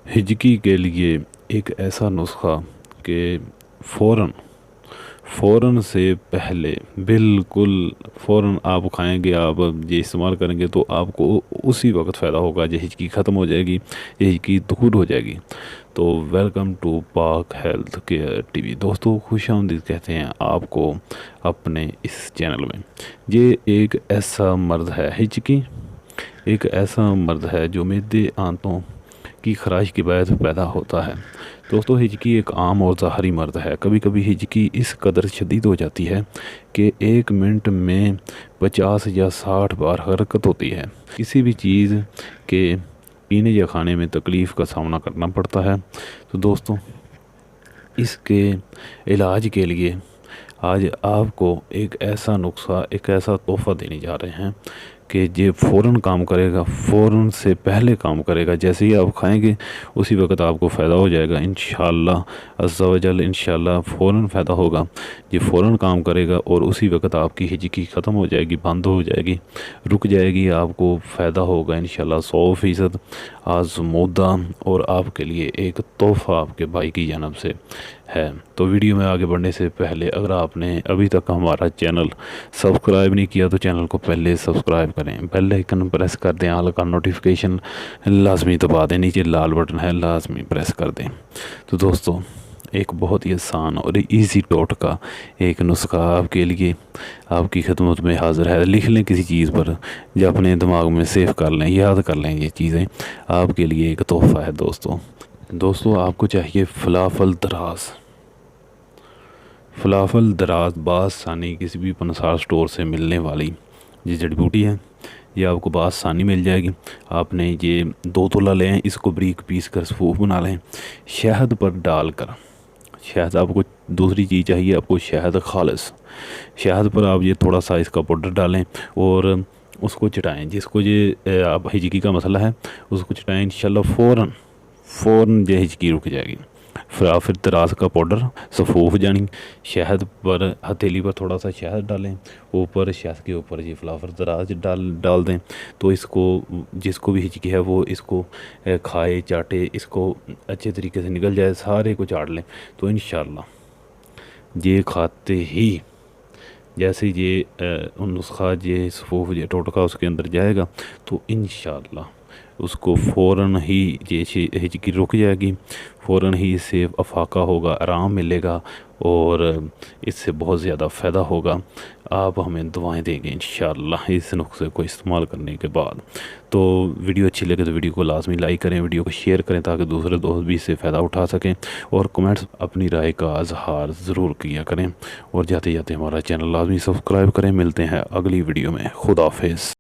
ہجکی کے لیے ایک ایسا نسخہ کہ فوراً سے پہلے بالکل فوراً آپ کھائیں گے، آپ یہ استعمال کریں گے تو آپ کو اسی وقت فائدہ ہوگا، یہ ہجکی ختم ہو جائے گی، یہ ہجکی دور ہو جائے گی۔ تو ویلکم ٹو پاک ہیلتھ کیئر ٹی وی۔ دوستو خوش آمدید کہتے ہیں آپ کو اپنے اس چینل میں۔ یہ ایک ایسا مرض ہے، ہجکی ایک ایسا مرض ہے جو معدے آنتوں کی خراش کی باعث پیدا ہوتا ہے۔ دوستو ہجکی ایک عام اور ظاہری مرض ہے۔ کبھی کبھی ہجکی اس قدر شدید ہو جاتی ہے کہ 1 منٹ میں 50 یا 60 بار حرکت ہوتی ہے۔ کسی بھی چیز کے پینے یا کھانے میں تکلیف کا سامنا کرنا پڑتا ہے۔ تو دوستو اس کے علاج کے لیے آج آپ کو ایک ایسا نسخہ، ایک ایسا تحفہ دینے جا رہے ہیں کہ یہ فوراً کام کرے گا، فوراً سے پہلے کام کرے گا۔ جیسے ہی آپ کھائیں گے اسی وقت آپ کو فائدہ ہو جائے گا انشاءاللہ عز و جل، انشاءاللہ فوراً فائدہ ہوگا۔ یہ فوراً کام کرے گا اور اسی وقت آپ کی ہجکی ختم ہو جائے گی، بند ہو جائے گی، رک جائے گی، آپ کو فائدہ ہوگا انشاءاللہ 100% آزمودہ، اور آپ کے لیے ایک تحفہ آپ کے بھائی کی جانب سے ہے۔ تو ویڈیو میں آگے بڑھنے سے پہلے اگر آپ نے ابھی تک ہمارا چینل سبسکرائب نہیں کیا تو چینل کو پہلے سبسکرائب کریں، بیل آئیکن پریس کر دیں، آل کا نوٹیفیکیشن لازمی دبا دیں، نیچے لال بٹن ہے لازمی پریس کر دیں۔ تو دوستو ایک بہت ہی آسان اور ایزی ٹوٹکا ایک نسخہ آپ کے لیے آپ کی خدمت میں حاضر ہے۔ لکھ لیں کسی چیز پر یا اپنے دماغ میں سیو کر لیں، یاد کر لیں، یہ چیزیں آپ کے لیے ایک تحفہ ہے۔ دوستو آپ کو چاہیے فلافل دراز بآسانی کسی بھی پنسار سٹور سے ملنے والی یہ جڑی بوٹی ہے، یہ آپ کو بآسانی مل جائے گی۔ آپ نے یہ 2 تولہ لیں، اس کو بریک پیس کر سفوف بنا لیں، شہد پر ڈال کر، شہد آپ کو دوسری چیز چاہیے، آپ کو شہد خالص، شہد پر آپ یہ تھوڑا سا اس کا پاؤڈر ڈالیں اور اس کو چٹائیں۔ جس کو یہ آپ ہجکی کا مسئلہ ہے اس کو چٹائیں، انشاءاللہ فوراً یہ ہجکی رک جائے گی۔ پھر دراز کا پاؤڈر سفوف جانی، شہد پر ہتھیلی پر تھوڑا سا شہد ڈالیں، اوپر شہد کے اوپر یہ فلافل دراز ڈال دیں، تو اس کو جس کو بھی ہجکی ہے وہ اس کو کھائے چاٹے، اس کو اچھے طریقے سے نکل جائے، سارے کو چاٹ لیں، تو انشاءاللہ یہ کھاتے ہی جیسے یہ نسخہ، یہ سفوف، یہ ٹوٹکا اس کے اندر جائے گا تو انشاءاللہ اس کو فوراً ہی یہ ہجکی رک جائے گی، فوراً ہی اس سے افاقہ ہوگا، آرام ملے گا اور اس سے بہت زیادہ فائدہ ہوگا۔ آپ ہمیں دعائیں دیں گے انشاءاللہ اس نسخے کو استعمال کرنے کے بعد۔ تو ویڈیو اچھی لگے تو ویڈیو کو لازمی لائک کریں، ویڈیو کو شیئر کریں تاکہ دوسرے دوست بھی اس سے فائدہ اٹھا سکیں، اور کمنٹس اپنی رائے کا اظہار ضرور کیا کریں، اور جاتے جاتے ہمارا چینل لازمی سبسکرائب کریں۔ ملتے ہیں اگلی ویڈیو میں، خدا حافظ۔